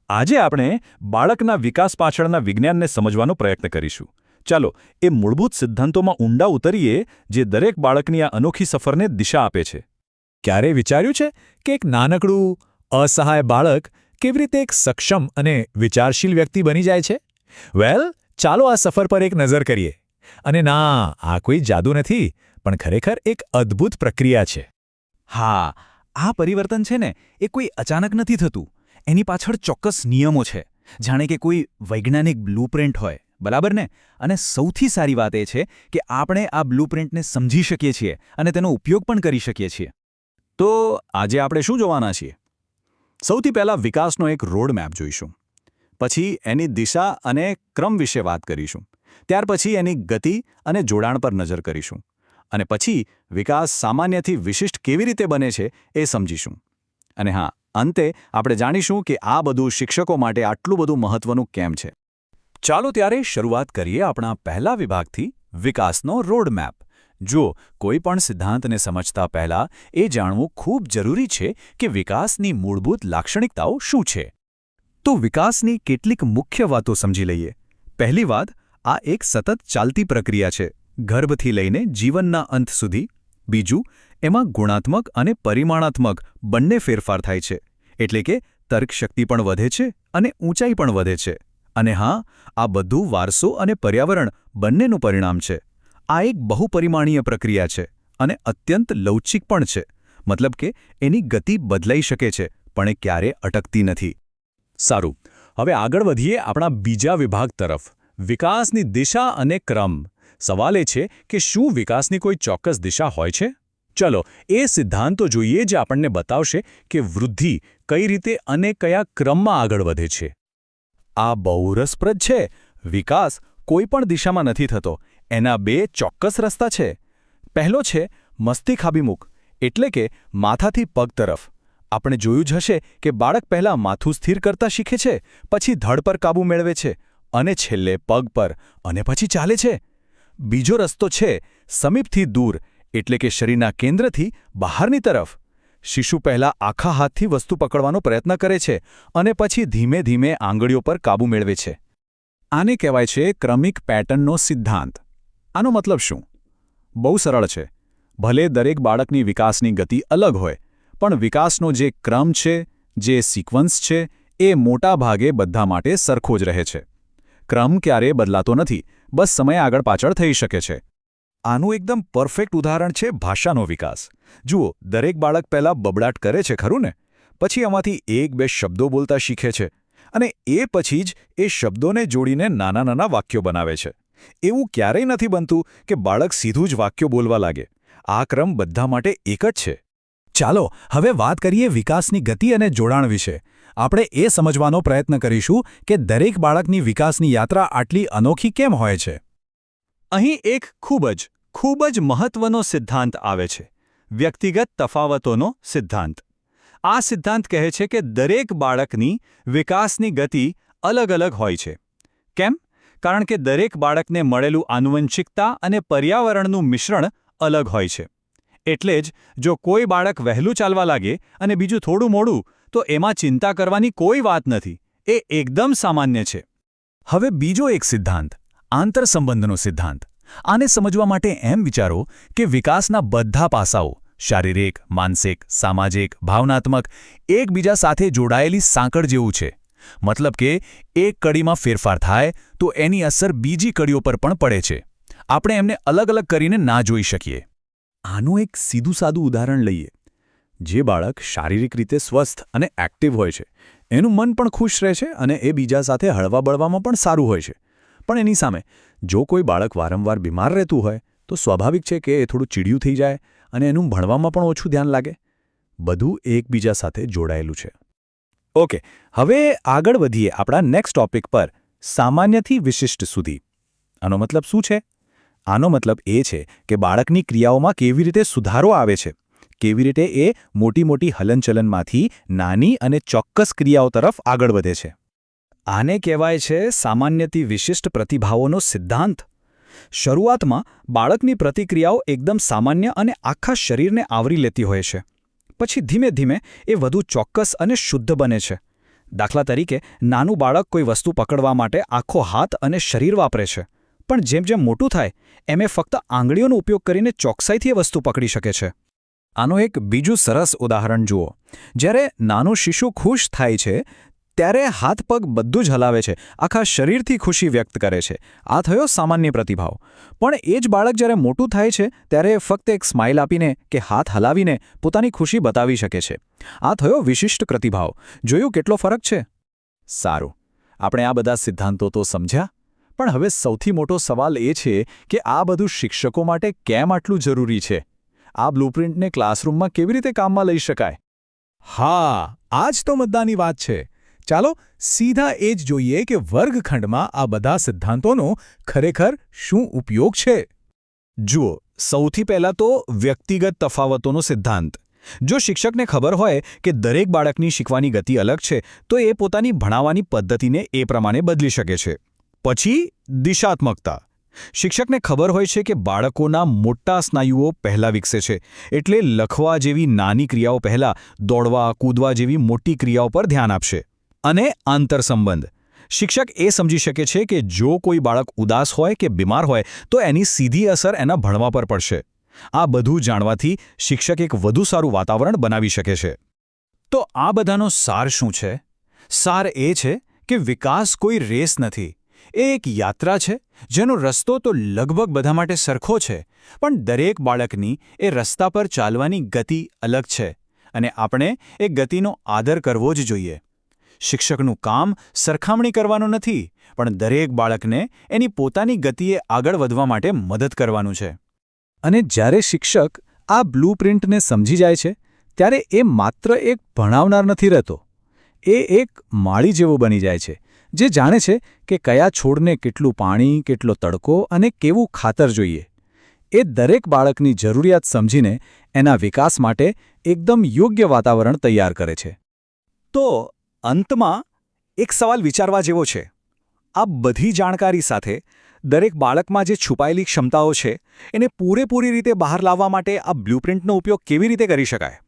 આજે આપણે બાળકના વિકાસ પાછળના વિજ્ઞાનને સમજવાનો પ્રયત્ન કરીશું. ચાલો એ મૂળભૂત સિદ્ધાંતોમાં ઊંડા ઉતરીએ જે દરેક બાળકની આ અનોખી સફરને દિશા આપે છે. ક્યારે વિચાર્યું છે કે એક નાનકડું અસહાય બાળક કેવી રીતે એક સક્ષમ અને વિચારશીલ વ્યક્તિ બની જાય છે? ચાલો આ સફર પર એક નજર કરીએ. અને ના, આ કોઈ જાદુ નથી, પણ ખરેખર એક અદ્ભુત પ્રક્રિયા છે. હા, આ પરિવર્તન છે ને એ કોઈ અચાનક નથી થતું. એની પાછળ ચોક્કસ નિયમો છે, જાણે કે કોઈ વૈજ્ઞાનિક બ્લૂપ્રિન્ટ હોય, બરાબર ને? અને સૌથી સારી વાત એ છે કે આપણે આ બ્લૂપ્રિન્ટને સમજી શકીએ છીએ અને તેનો ઉપયોગ પણ કરી શકીએ છીએ. તો આજે આપણે શું જોવાના છીએ? સૌથી પહેલાં વિકાસનો એક રોડમેપ જોઈશું. પછી એની દિશા અને ક્રમ વિશે વાત કરીશું. ત્યાર પછી એની ગતિ અને જોડાણ પર નજર કરીશું. અને પછી વિકાસ સામાન્યથી વિશિષ્ટ કેવી રીતે બને છે એ સમજીશું. અને હા, અંતે આપણે જાણીશું કે આ બધું શિક્ષકો માટે આટલું બધું મહત્વનું કેમ છે. ચાલો ત્યારે શરૂઆત કરીએ આપણા પહેલા વિભાગથી, વિકાસનો રોડમેપ. જો કોઈ પણ સિદ્ધાંતને સમજતા પહેલા એ જાણવું ખૂબ જરૂરી છે કે વિકાસની મૂળભૂત લાક્ષણિકતાઓ શું છે. તો વિકાસની કેટલીક મુખ્ય વાતો સમજી લઈએ. પહેલી વાત, આ એક સતત ચાલતી પ્રક્રિયા છે, ગર્ભથી લઈને જીવનના અંત સુધી. બીજું, એમાં ગુણાત્મક અને પરિમાણાત્મક બંને ફેરફાર થાય છે, એટલે કે તર્કશક્તિ પણ વધે છે અને ઊંચાઈ પણ વધે છે. અને હા, આ બધું વારસો અને પર્યાવરણ બંનેનું પરિણામ છે. આ એક બહુપરિમાણીય પ્રક્રિયા છે અને અત્યંત લવચિક પણ છે. મતલબ કે એની ગતિ બદલાઈ શકે છે, પણ એ ક્યારે અટકતી નથી. સારું, હવે આગળ વધીએ આપણા બીજા વિભાગ તરફ, વિકાસની દિશા અને ક્રમ. સવાલ એ છે કે શું વિકાસની કોઈ ચોક્કસ દિશા હોય છે? ચલો એ સિદ્ધાંતો જોઈએ જે આપણને બતાવશે કે વૃદ્ધિ કઈ રીતે અને કયા ક્રમમાં આગળ વધે છે. આ બહુ રસપ્રદ છે. વિકાસ કોઈ પણ દિશામાં નથી થતો. એના બે ચોક્કસ રસ્તા છે. પહેલો છે મસ્તિષ્કાભિમુખ, એટલે કે માથાથી પગ તરફ. આપણે જોયું જ હશે કે બાળક પહેલાં માથું સ્થિર કરતા શીખે છે, પછી ધડ પર કાબૂ મેળવે છે, અને છેલ્લે પગ પર, અને પછી ચાલે છે. બીજો રસ્તો છે સમીપથી દૂર, એટલે કે શરીરના કેન્દ્રથી બહારની તરફ. શિશુ પહેલાં આખા હાથથી વસ્તુ પકડવાનો પ્રયત્ન કરે છે અને પછી ધીમે ધીમે આંગળીઓ પર કાબૂ મેળવે છે. આને કહેવાય છે ક્રમિક પેટર્નનો સિદ્ધાંત. આનો મતલબ શું? બહુ સરળ છે. ભલે દરેક બાળકની વિકાસની ગતિ અલગ હોય, પણ વિકાસનો જે ક્રમ છે, જે સિક્વન્સ છે, એ મોટા ભાગે બધા માટે સરખો જ રહે છે. ક્રમ ક્યારેય બદલાતો નથી, બસ સમય આગળ પાછળ થઈ શકે છે. આનું એકદમ પરફેક્ટ ઉદાહરણ છે ભાષાનો વિકાસ. જુઓ, દરેક બાળક પહેલાં બબડાટ કરે છે, ખરું ને? પછી એમાંથી એક બે શબ્દો બોલતા શીખે છે, અને એ પછી જ એ શબ્દોને જોડીને નાના નાના વાક્યો બનાવે છે. એવું ક્યારેય નથી બનતું કે બાળક સીધું જ વાક્યો બોલવા લાગે. આ ક્રમ બધા માટે એક જ છે. ચાલો હવે વાત કરીએ વિકાસની ગતિ અને જોડાણ વિશે. આપણે એ સમજવાનો પ્રયત્ન કરીશું કે દરેક બાળકની વિકાસની યાત્રા આટલી અનોખી કેમ હોય છે. અહીં એક ખૂબ જ મહત્વનો સિદ્ધાંત આવે છે, વ્યક્તિગત તફાવતોનો સિદ્ધાંત. આ સિદ્ધાંત કહે છે કે દરેક બાળકની વિકાસની ગતિ અલગ અલગ હોય છે. કેમ? કારણ કે દરેક બાળકને મળેલું આનુવંશિકતા અને પર્યાવરણનું મિશ્રણ અલગ હોય છે. એટલે જ જો કોઈ બાળક વહેલું ચાલવા લાગે અને બીજું થોડું મોડું, તો એમાં ચિંતા કરવાની કોઈ વાત નથી. એ એકદમ સામાન્ય છે. હવે બીજો એક સિદ્ધાંત, આંતરસંબંધનો સિદ્ધાંત. આને સમજવા માટે એમ વિચારો કે વિકાસના બધા પાસાઓ, શારીરિક, માનસિક, સામાજિક, ભાવનાત્મક, એકબીજા સાથે જોડાયેલી સાંકળ જેવું છે. મતલબ કે એક કડીમાં ફેરફાર થાય તો એની અસર બીજી કડીઓ પર પણ પડે છે. આપણે એમને અલગ અલગ કરીને ના જોઈ શકીએ. આનું એક સીધું સાદું ઉદાહરણ લઈએ. જે બાળક શારીરિક રીતે સ્વસ્થ અને એક્ટિવ હોય છે, એનું મન પણ ખુશ રહે છે અને એ બીજા સાથે હળવા બળવામાં પણ સારું હોય છે. પણ એની સામે જો કોઈ બાળક વારંવાર બીમાર રહેતું હોય, તો સ્વાભાવિક છે કે એ થોડું ચીડિયું થઈ જાય અને એનું ભણવામાં પણ ઓછું ધ્યાન લાગે. બધું એકબીજા સાથે જોડાયેલું છે. ઓકે, હવે આગળ વધીએ આપણા નેક્સ્ટ ટોપિક પર, સામાન્યથી વિશિષ્ટ સુધી. આનો મતલબ શું છે? આનો મતલબ એ છે કે બાળકની ક્રિયાઓમાં કેવી રીતે સુધારો આવે છે, કેવી રીતે એ મોટી હલનચલનમાંથી નાની અને ચોક્કસ ક્રિયાઓ તરફ આગળ વધે છે. આને કહેવાય છે સામાન્યથી વિશિષ્ટ પ્રતિભાવોનો સિદ્ધાંત. શરૂઆતમાં બાળકની પ્રતિક્રિયાઓ એકદમ સામાન્ય અને આખા શરીરને આવરી લેતી હોય છે. પછી ધીમે ધીમે એ વધુ ચોક્કસ અને શુદ્ધ બને છે. દાખલા તરીકે નાનું બાળક કોઈ વસ્તુ પકડવા માટે આખો હાથ અને શરીર વાપરે છે, પણ જેમ જેમ મોટું થાય એમ એ ફક્ત આંગળીઓનો ઉપયોગ કરીને ચોકસાઈથી એ વસ્તુ પકડી શકે છે. આનું એક બીજું સરસ ઉદાહરણ જુઓ. જ્યારે નાનું શિશુ ખુશ થાય છે ત્યારે હાથ પગ બધું જ હલાવે છે, આખા શરીરથી ખુશી વ્યક્ત કરે છે. આ થયો સામાન્ય પ્રતિભાવ. પણ એ જ બાળક જ્યારે મોટું થાય છે ત્યારે એ ફક્ત એક સ્માઇલ આપીને કે હાથ હલાવીને પોતાની ખુશી બતાવી શકે છે. આ થયો વિશિષ્ટ પ્રતિભાવ. જોયું કેટલો ફરક છે? સારું, આપણે આ બધા સિદ્ધાંતો તો સમજ્યા, પણ હવે સૌથી મોટો સવાલ એ છે કે આ બધું શિક્ષકો માટે કેમ આટલું જરૂરી છે? આ બ્લુપ્રિન્ટને ક્લાસરૂમમાં કેવી રીતે કામમાં લઈ શકાય? હા, આ જ તો મુદ્દાની વાત છે. ચાલો સીધા એ જ જોઈએ કે વર્ગખંડમાં આ બધા સિદ્ધાંતોનો ખરેખર શું ઉપયોગ છે. જુઓ, સૌથી પહેલાં તો વ્યક્તિગત તફાવતોનો સિદ્ધાંત. જો શિક્ષકને ખબર હોય કે દરેક બાળકની શીખવાની ગતિ અલગ છે, તો એ પોતાની ભણાવવાની પદ્ધતિને એ પ્રમાણે બદલી શકે છે. પછી દિશાત્મકતા. શિક્ષકને ખબર હોય છે કે બાળકોના મોટા સ્નાયુઓ પહેલાં વિકસે છે, એટલે લખવા જેવી નાની ક્રિયાઓ પહેલાં દોડવા, કૂદવા જેવી મોટી ક્રિયાઓ પર ધ્યાન આપશે. અને આંતરસંબંધ. શિક્ષક એ સમજી શકે છે કે જો કોઈ બાળક ઉદાસ હોય કે બીમાર હોય તો એની સીધી અસર એના ભણવા પર પડશે. આ બધું જાણવાથી શિક્ષક એક વધુ સારું વાતાવરણ બનાવી શકે છે. તો આ બધાનો સાર શું છે? સાર એ છે કે વિકાસ કોઈ રેસ નથી. એ એક યાત્રા છે જેનો રસ્તો તો લગભગ બધા માટે સરખો છે, પણ દરેક બાળકની એ રસ્તા પર ચાલવાની ગતિ અલગ છે, અને આપણે એ ગતિનો આદર કરવો જ જોઈએ. શિક્ષકનું કામ સરખામણી કરવાનું નથી, પણ દરેક બાળકને એની પોતાની ગતિએ આગળ વધવા માટે મદદ કરવાનું છે. અને જ્યારે શિક્ષક આ બ્લુપ્રિન્ટને સમજી જાય છે ત્યારે એ માત્ર એક ભણાવનાર નથી રહેતો. એ એક માળી જેવો બની જાય છે, જે જાણે છે કે કયા છોડને કેટલું પાણી, કેટલો તડકો અને કેવું ખાતર જોઈએ. એ દરેક બાળકની જરૂરિયાત સમજીને એના વિકાસ માટે એકદમ યોગ્ય વાતાવરણ તૈયાર કરે છે. તો અંતમાં એક સવાલ વિચારવા જેવો છે. આ બધી જાણકારી સાથે દરેક બાળકમાં જે છુપાયેલી ક્ષમતાઓ છે એને પૂરેપૂરી રીતે બહાર લાવવા માટે આ બ્લુપ્રિન્ટનો ઉપયોગ કેવી રીતે કરી શકાય?